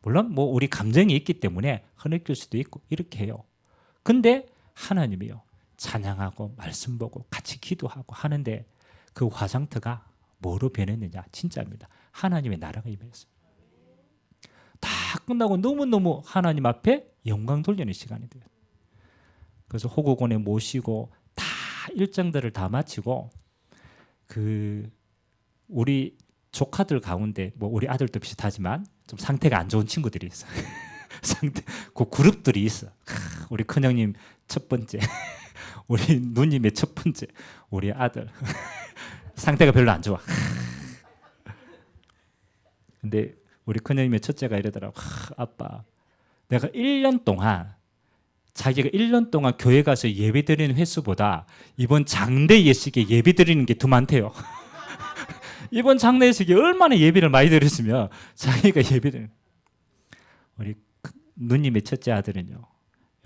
물론 뭐 우리 감정이 있기 때문에 흐느낄 수도 있고 이렇게 해요. 근데 하나님이요 찬양하고 말씀 보고 같이 기도하고 하는데 그 화장터가 뭐로 변했느냐? 진짜입니다. 하나님의 나라가 임했어요. 다 끝나고 너무너무 하나님 앞에 영광 돌리는 시간이 돼요. 그래서 호국원에 모시고 다 일정들을 다 마치고 그 우리 조카들 가운데 뭐 우리 아들도 비슷하지만 좀 상태가 안 좋은 친구들이 있어. 그 그룹들이 있어. 우리 큰형님 첫 번째, 우리 누님의 첫 번째, 우리 아들 상태가 별로 안 좋아. 근데 우리 큰형님의 첫째가 이러더라고. 아빠, 내가 1년 동안 자기가 1년 동안 교회 가서 예배 드리는 횟수보다 이번 장례 예식에 예배 드리는 게 더 많대요. 이번 장례식에 얼마나 예배를 많이 드렸으면 자기가 예배를 우리 누님의 첫째 아들은요.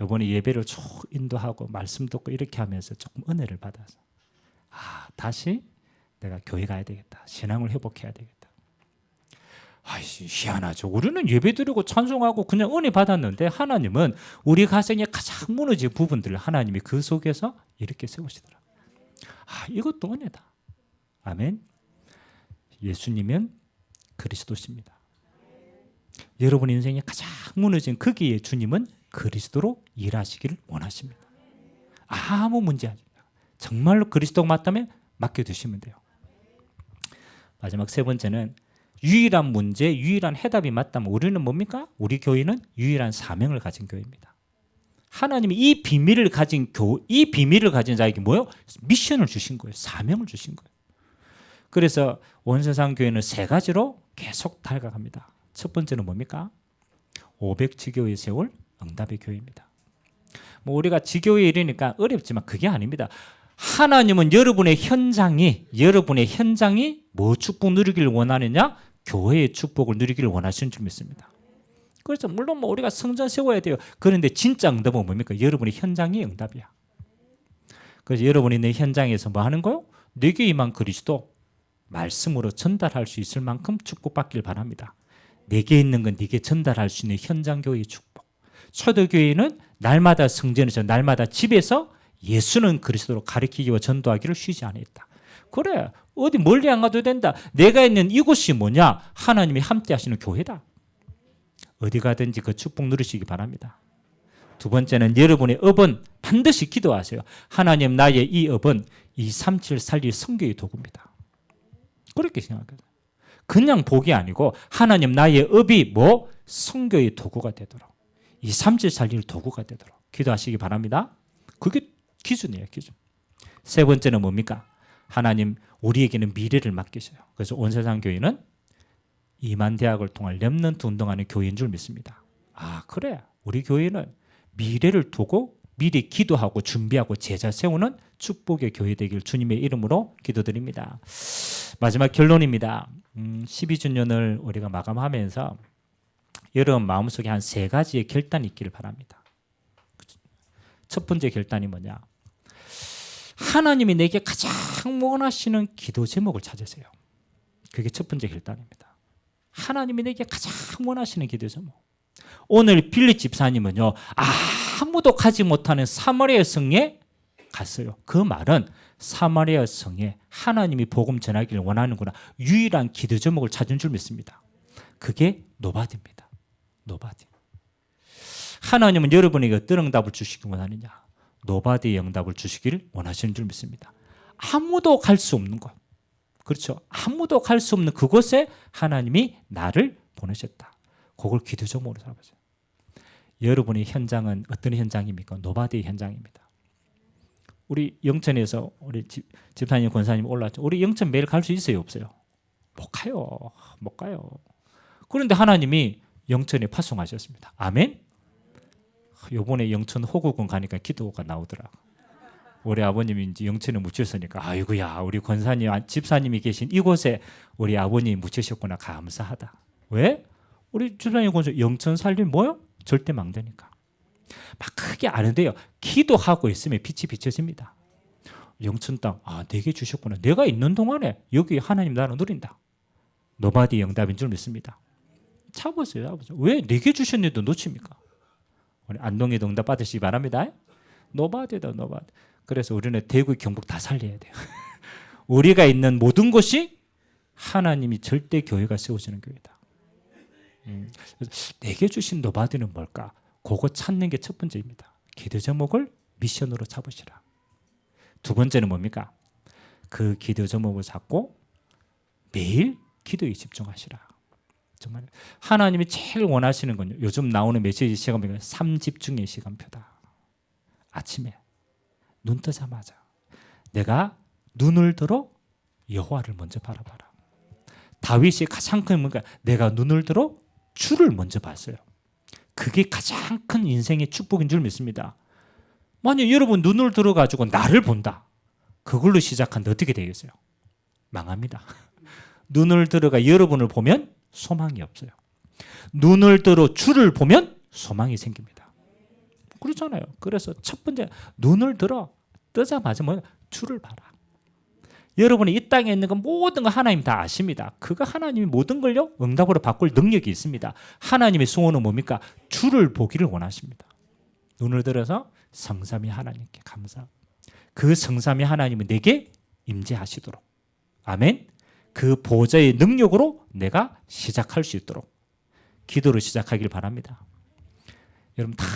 이번에 예배를 쭉 인도하고 말씀 듣고 이렇게 하면서 조금 은혜를 받아서 다시 내가 교회 가야 되겠다. 신앙을 회복해야 되겠다. 희한하죠. 우리는 예배드리고 찬송하고 그냥 은혜 받았는데 하나님은 우리 가정에 가장 무너진 부분들을 하나님이 그 속에서 이렇게 세우시더라고요. 이것도 은혜다. 아멘. 예수님은 그리스도십니다. 여러분 인생에 가장 무너진 거기에 주님은 그리스도로 일하시기를 원하십니다. 아무 문제 아닙니다. 정말로 그리스도가 맞다면 맡겨두시면 돼요. 마지막 세 번째는 유일한 문제, 유일한 해답이 맞다면 우리는 뭡니까? 우리 교회는 유일한 사명을 가진 교회입니다. 하나님이 이 비밀을 가진 자에게 뭐예요? 미션을 주신 거예요. 사명을 주신 거예요. 그래서 원세상 교회는 세 가지로 계속 달려갑니다. 첫 번째는 뭡니까? 500지교회 세울 응답의 교회입니다. 우리가 지교회 이러니까 어렵지만 그게 아닙니다. 하나님은 여러분의 현장이 뭐 축복 누리기를 원하느냐? 교회의 축복을 누리기를 원하시는 줄 믿습니다. 그래서 물론 우리가 성전 세워야 돼요. 그런데 진짜 응답은 뭡니까? 여러분의 현장이 응답이야. 그래서 여러분이 내 현장에서 뭐 하는 거요? 내게 임한 그리스도 말씀으로 전달할 수 있을 만큼 축복받길 바랍니다. 내게 있는 건 네게 전달할 수 있는 현장 교회의 축복. 초대교회는 날마다 성전에서 날마다 집에서 예수는 그리스도로 가르치기와 전도하기를 쉬지 않았다. 그래, 어디 멀리 안 가도 된다. 내가 있는 이곳이 뭐냐? 하나님이 함께 하시는 교회다. 어디 가든지 그 축복 누리시기 바랍니다. 두 번째는 여러분의 업은 반드시 기도하세요. 하나님, 나의 이 업은 237 살릴 성교의 도구입니다. 그렇게 생각해요. 그냥 복이 아니고 하나님, 나의 업이 성교의 도구가 되도록 237 살릴 도구가 되도록 기도하시기 바랍니다. 그게 기준이에요. 기준. 세 번째는 뭡니까? 하나님, 우리에게는 미래를 맡기셔요. 그래서 온세상 교회는 이만대학을 통한 렘넌트 운동하는 교회인 줄 믿습니다. 그래. 우리 교회는 미래를 두고 미리 기도하고 준비하고 제자 세우는 축복의 교회 되길 주님의 이름으로 기도드립니다. 마지막 결론입니다. 12주년을 우리가 마감하면서 여러분 마음속에 한 세 가지의 결단이 있기를 바랍니다. 첫 번째 결단이 뭐냐? 하나님이 내게 가장 원하시는 기도 제목을 찾으세요. 그게 첫 번째 결단입니다. 하나님이 내게 가장 원하시는 기도 제목. 오늘 빌립 집사님은요, 아무도 가지 못하는 사마리아 성에 갔어요. 그 말은 사마리아 성에 하나님이 복음 전하기를 원하는구나. 유일한 기도 제목을 찾은 줄 믿습니다. 그게 노바디입니다. 노바디. 하나님은 여러분에게 어떤 응답을 주시기 원하느냐? 노바디의 응답을 주시기를 원하시는 줄 믿습니다. 아무도 갈 수 없는 곳. 그렇죠. 아무도 갈 수 없는 그곳에 하나님이 나를 보내셨다. 그걸 기도 제목으로 삼으세요. 여러분의 현장은 어떤 현장입니까? 노바디의 현장입니다. 우리 영천에서 우리 집사님, 권사님 올라왔죠. 우리 영천 매일 갈 수 있어요? 없어요? 못 가요. 그런데 하나님이 영천에 파송하셨습니다. 아멘? 요번에 영천 호국군 가니까 기도가 나오더라. 우리 아버님이 이제 영천에 묻혔으니까 아이고야, 우리 권사님, 집사님이 계신 이곳에 우리 아버님이 묻히셨구나. 감사하다. 왜? 우리 집사님 권사 영천 살림 뭐요? 절대 망되니까. 막 크게 아는데요. 기도하고 있으면 빛이 비춰집니다. 영천 땅, 내게 주셨구나. 내가 있는 동안에 여기 하나님 나를 누린다. 노바디 응답인 줄 믿습니다. 차보세요. 왜 내게 주셨는데도 놓칩니까? 우리 안동에도 응답 받으시기 바랍니다. 노바디다, 노바디. 그래서 우리는 대구, 경북 다 살려야 돼요. 우리가 있는 모든 곳이 하나님이 절대 교회가 세워지는 교회다. 내게 주신 노바디는 뭘까? 그거 찾는 게 첫 번째입니다. 기도 제목을 미션으로 잡으시라. 두 번째는 뭡니까? 그 기도 제목을 잡고 매일 기도에 집중하시라. 정말 하나님이 제일 원하시는 건요. 요즘 나오는 메시지 시간표가 3집중의 시간표다. 아침에 눈 뜨자마자 내가 눈을 들어 여호와를 먼저 바라봐라. 다윗이 가장 큰 뭔가 내가 눈을 들어 주를 먼저 봤어요. 그게 가장 큰 인생의 축복인 줄 믿습니다. 만약 여러분 눈을 들어가지고 나를 본다. 그걸로 시작한데 어떻게 되겠어요? 망합니다. 눈을 들어가 여러분을 보면 소망이 없어요. 눈을 들어 주를 보면 소망이 생깁니다. 그렇잖아요. 그래서 첫 번째 눈을 들어 뜨자마자 뭐 주를 봐라. 여러분이 이 땅에 있는 건 모든 거 하나님 다 아십니다. 그거 하나님이 모든 걸요 응답으로 바꿀 능력이 있습니다. 하나님의 소원은 뭡니까? 주를 보기를 원하십니다. 눈을 들어서 성삼위 하나님께 감사. 그 성삼위 하나님은 내게 임재하시도록. 아멘. 그 보좌의 능력으로 내가 시작할 수 있도록 기도를 시작하길 바랍니다. 여러분 다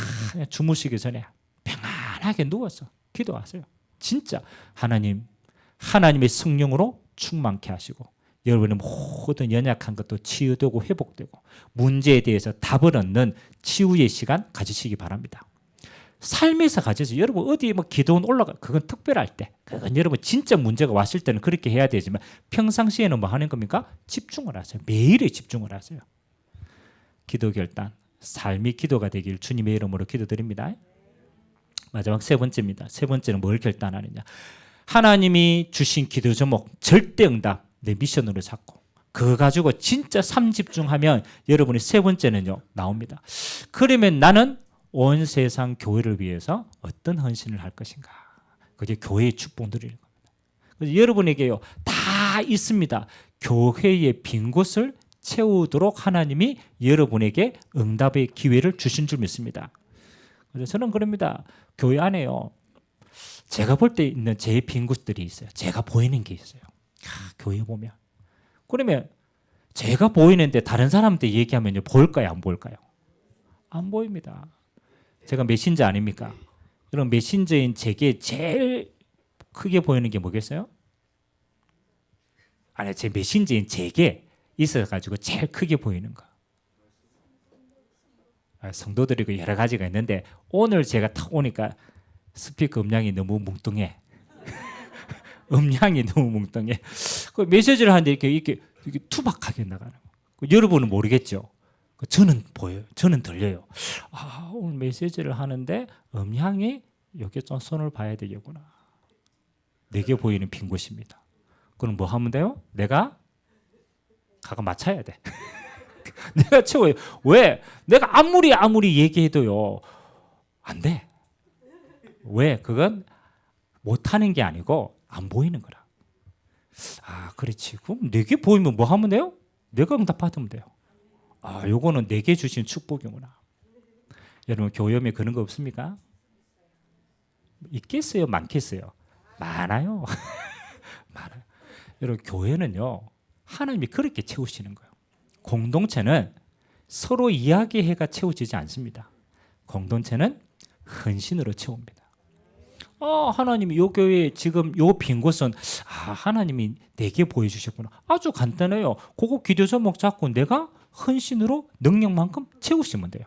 주무시기 전에 평안하게 누워서 기도하세요. 진짜 하나님의 성령으로 충만케 하시고 여러분의 모든 연약한 것도 치유되고 회복되고 문제에 대해서 답을 얻는 치유의 시간 가지시기 바랍니다. 삶에서 가져서 여러분 어디 뭐 기도원 올라가 그건 특별할 때 그건 여러분 진짜 문제가 왔을 때는 그렇게 해야 되지만 평상시에는 뭐 하는 겁니까? 집중을 하세요. 매일에 집중을 하세요. 기도 결단 삶이 기도가 되길 주님의 이름으로 기도드립니다. 마지막 세 번째입니다. 세 번째는 뭘 결단하느냐. 하나님이 주신 기도 제목 절대 응답 내 미션으로 잡고 그거 가지고 진짜 삶 집중하면 여러분이 세 번째는요 나옵니다. 그러면 나는 온 세상 교회를 위해서 어떤 헌신을 할 것인가. 그게 교회의 축복 누리는 겁니다. 그래서 여러분에게요 다 있습니다. 교회의 빈 곳을 채우도록 하나님이 여러분에게 응답의 기회를 주신 줄 믿습니다. 그래서 저는 그럽니다. 교회 안에요 제가 볼 때 있는 제 빈 곳들이 있어요. 제가 보이는 게 있어요. 교회 보면 그러면 제가 보이는데 다른 사람한테 얘기하면요 보일까요 안 보일까요? 안 보입니다. 제가 메신저 아닙니까? 여러분 메신저인 제게 제일 크게 보이는 게 뭐겠어요? 아니 제 메신저인 제게 있어가지고 제일 크게 보이는 거. 성도들이 여러 가지가 있는데 오늘 제가 딱 오니까 스피커 음량이 너무 뭉뚱해. 음량이 너무 뭉뚱해. 그 메시지를 하는데 이렇게 투박하게 나가는 거. 여러분은 모르겠죠. 저는 보여요. 저는 들려요. 아, 오늘 메시지를 하는데 음향이 여기 좀 손을 봐야 되겠구나. 내게 보이는 빈 곳입니다. 그럼 뭐 하면 돼요? 내가 가가 맞춰야 돼. 내가 채워요. 왜? 내가 아무리 얘기해도요 안 돼. 왜? 그건 못하는 게 아니고 안 보이는 거라. 아, 그렇지. 그럼 내게 보이면 뭐 하면 돼요? 내가 응답받으면 돼요. 아, 요거는 내게 주신 축복이구나. 여러분 교회에 그런 거 없습니까? 있겠어요? 많겠어요? 많아요. 많아요. 여러분 교회는요 하나님이 그렇게 채우시는 거예요. 공동체는 서로 이야기해가 채워지지 않습니다. 공동체는 헌신으로 채웁니다. 하나님이 요 교회 지금 요 빈 곳은 하나님이 내게 보여주셨구나. 아주 간단해요. 그거 기도 제목 잡고 내가 헌신으로 능력만큼 채우시면 돼요.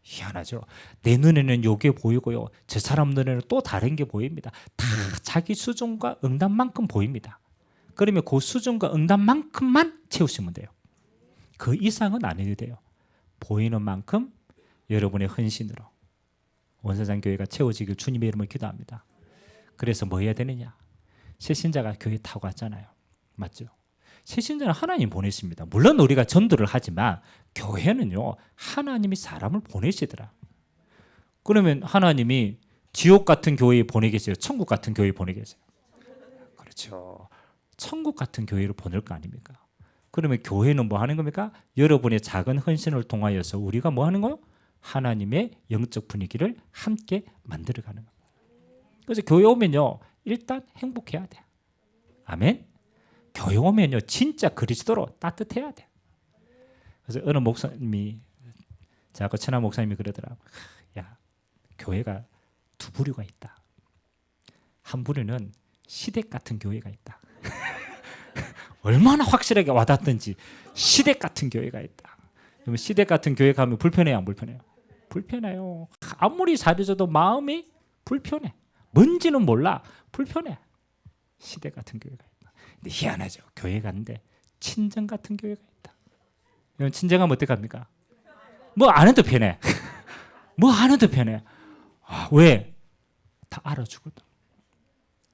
희한하죠. 내 눈에는 요게 보이고요. 저 사람 눈에는 또 다른 게 보입니다. 다 자기 수준과 응답만큼 보입니다. 그러면 그 수준과 응답만큼만 채우시면 돼요. 그 이상은 안 해도 돼요. 보이는 만큼 여러분의 헌신으로 원사장 교회가 채워지길 주님의 이름으로 기도합니다. 그래서 뭐 해야 되느냐? 새신자가 교회 타고 왔잖아요. 맞죠? 새신자는 하나님 보내십니다. 물론 우리가 전도를 하지만 교회는요 하나님이 사람을 보내시더라. 그러면 하나님이 지옥 같은 교회에 보내겠어요? 천국 같은 교회에 보내겠어요? 그렇죠. 천국 같은 교회를 보낼 거 아닙니까? 그러면 교회는 뭐 하는 겁니까? 여러분의 작은 헌신을 통하여서 우리가 뭐 하는 거요? 하나님의 영적 분위기를 함께 만들어가는 겁니다. 그래서 교회 오면요 일단 행복해야 돼. 아멘. 교회 오면요 진짜 그리스도로 따뜻해야 돼. 그래서 어느 목사님이 자꾸 천하 목사님이 그러더라고. 야, 교회가 두 부류가 있다. 한 부류는 시댁 같은 교회가 있다. 얼마나 확실하게 와닿든지 시댁 같은 교회가 있다. 그러면 시댁 같은 교회 가면 불편해요, 안 불편해요? 불편해요. 아무리 잘해줘도 마음이 불편해. 뭔지는 몰라. 불편해. 시댁 같은 교회가 있다. 근데 희한하죠. 교회 갔는데 친정 같은 교회가 있다. 이런 친정하면 어떡합니까? 뭐 안 해도 편해. 뭐 안 해도 편해. 왜? 다 알아주거든.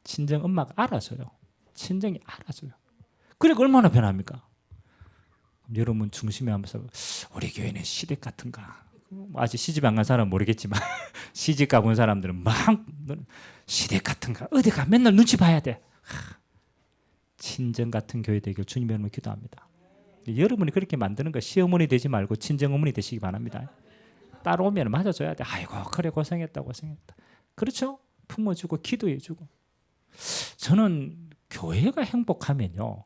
친정 엄마가 알아줘요. 친정이 알아줘요. 그러니까 얼마나 변합니까? 여러분 중심에 하면서 우리 교회는 시댁 같은가? 아직 시집 안 간 사람은 모르겠지만 시집 가본 사람들은 막 시댁 같은가? 어디 가 맨날 눈치 봐야 돼. 친정 같은 교회 되길 주님의 이름으로 기도합니다. 여러분이 그렇게 만드는 거 시어머니 되지 말고 친정 어머니 되시기 바랍니다. 따라오면 맞아줘야 돼. 아이고 그래 고생했다. 그렇죠? 품어주고 기도해주고. 저는 교회가 행복하면요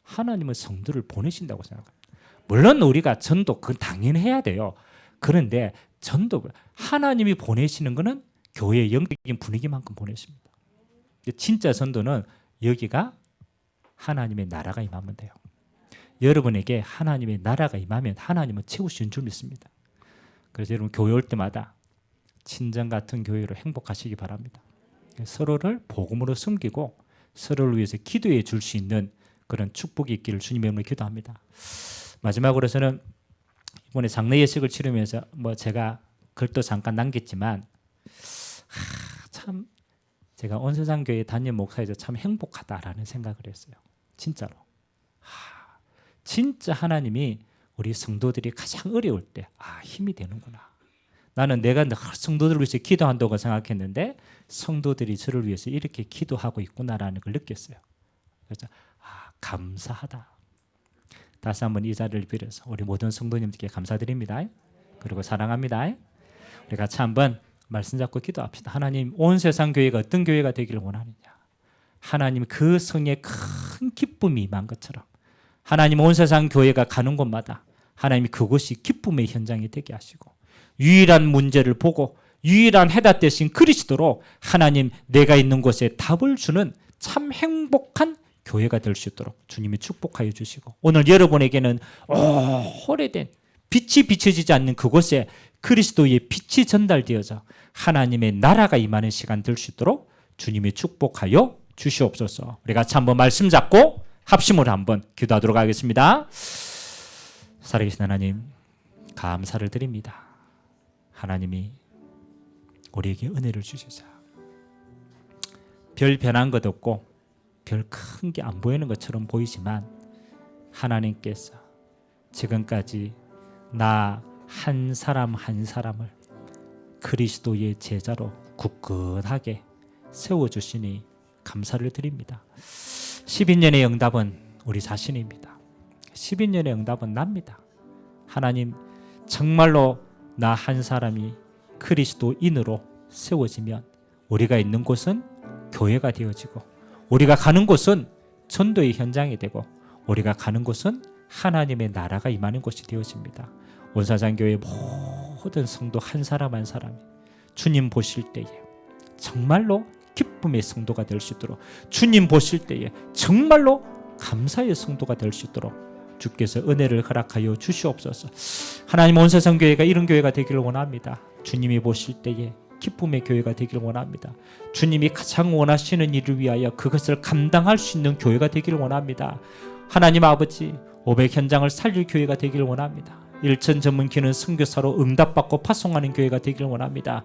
하나님은 성도를 보내신다고 생각합니다. 물론 우리가 전도 그건 당연히 해야 돼요. 그런데 전도 하나님이 보내시는 것은 교회의 영적인 분위기만큼 보내십니다. 진짜 전도는 여기가 하나님의 나라가 임하면 돼요. 여러분에게 하나님의 나라가 임하면 하나님은 채우시는 줄 믿습니다. 그래서 여러분 교회 올 때마다 친정 같은 교회로 행복하시기 바랍니다. 서로를 복음으로 섬기고 서로를 위해서 기도해 줄 수 있는 그런 축복이 있기를 주님의 이름으로 기도합니다. 마지막으로 저는 이번에 장례 예식을 치르면서 제가 글도 잠깐 남겼지만 참 제가 온세상교회 담임 목사에서 참 행복하다라는 생각을 했어요. 진짜로. 진짜 하나님이 우리 성도들이 가장 어려울 때 힘이 되는구나. 나는 내가 성도들을 위해서 기도한다고 생각했는데 성도들이 저를 위해서 이렇게 기도하고 있구나라는 걸 느꼈어요. 그래서 감사하다. 다시 한번 이 자리를 빌어서 우리 모든 성도님들께 감사드립니다. 그리고 사랑합니다. 우리 같이 한번 말씀 잡고 기도합시다. 하나님, 온 세상 교회가 어떤 교회가 되기를 원하느냐. 하나님 그 성에 큰 기쁨이 임한 것처럼 하나님 온 세상 교회가 가는 곳마다 하나님이 그곳이 기쁨의 현장이 되게 하시고 유일한 문제를 보고 유일한 해답 대신 그리스도로 하나님 내가 있는 곳에 답을 주는 참 행복한 교회가 될 수 있도록 주님이 축복하여 주시고 오늘 여러분에게는 오래된 빛이 비춰지지 않는 그곳에 그리스도의 빛이 전달되어져 하나님의 나라가 임하는 시간 될 수 있도록 주님이 축복하여 주시옵소서. 우리 같이 한번 말씀 잡고 합심으로 한번 기도하도록 하겠습니다. 살아계신 하나님 감사를 드립니다. 하나님이 우리에게 은혜를 주시사 별 변한 것 없고 별 큰 게 안 보이는 것처럼 보이지만 하나님께서 지금까지 나 한 사람 한 사람을 그리스도의 제자로 굳건하게 세워주시니 감사를 드립니다. 12년의 응답은 우리 자신입니다. 12년의 응답은 납니다. 하나님 정말로 나 한 사람이 그리스도인으로 세워지면 우리가 있는 곳은 교회가 되어지고 우리가 가는 곳은 전도의 현장이 되고 우리가 가는 곳은 하나님의 나라가 임하는 곳이 되어집니다. 온사장교회 모든 성도 한 사람 한 사람이 주님 보실 때에 정말로 기쁨의 성도가 될 수 있도록 주님 보실 때에 정말로 감사의 성도가 될 수 있도록 주께서 은혜를 허락하여 주시옵소서. 하나님 온사장교회가 이런 교회가 되기를 원합니다. 주님이 보실 때에 기쁨의 교회가 되기를 원합니다. 주님이 가장 원하시는 일을 위하여 그것을 감당할 수 있는 교회가 되기를 원합니다. 하나님 아버지 500 현장을 살릴 교회가 되기를 원합니다. 일천 전문기는 선교사로 응답받고 파송하는 교회가 되기를 원합니다.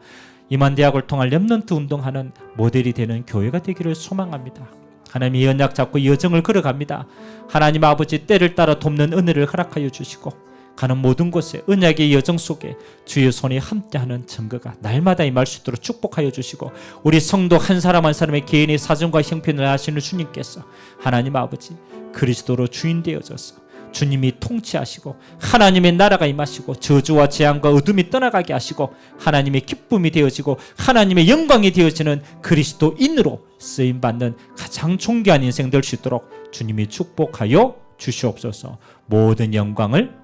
임한대학을 통한 렘넌트 운동하는 모델이 되는 교회가 되기를 소망합니다. 하나님 이 언약 잡고 이 여정을 걸어갑니다. 하나님 아버지 때를 따라 돕는 은혜를 허락하여 주시고 가는 모든 곳에 언약의 여정 속에 주의 손이 함께하는 증거가 날마다 임할 수 있도록 축복하여 주시고 우리 성도 한 사람 한 사람의 개인의 사정과 형편을 아시는 주님께서 하나님 아버지 그리스도로 주인 되어져서 주님이 통치하시고 하나님의 나라가 임하시고 저주와 재앙과 어둠이 떠나가게 하시고 하나님의 기쁨이 되어지고 하나님의 영광이 되어지는 그리스도인으로 쓰임받는 가장 존귀한 인생 될 수 있도록 주님이 축복하여 주시옵소서. 모든 영광을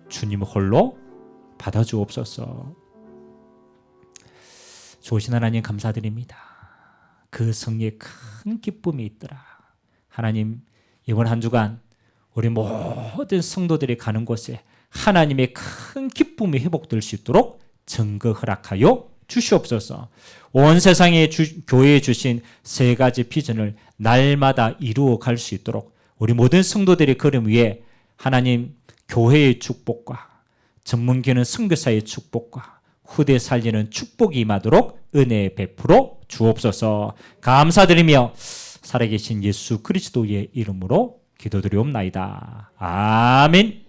주님 홀로 받아주옵소서. 좋으신 하나님 감사드립니다. 그 성에 큰 기쁨이 있더라. 하나님 이번 한 주간 우리 모든 성도들이 가는 곳에 하나님의 큰 기쁨이 회복될 수 있도록 증거 허락하여 주시옵소서. 온 세상에 교회에 주신 세 가지 비전을 날마다 이루어 갈 수 있도록 우리 모든 성도들의 걸음 위에 하나님 교회의 축복과 전문기는 선교사의 축복과 후대 살리는 축복이 임하도록 은혜 베풀어 주옵소서. 감사드리며 살아계신 예수 그리스도의 이름으로 기도드리옵나이다. 아멘.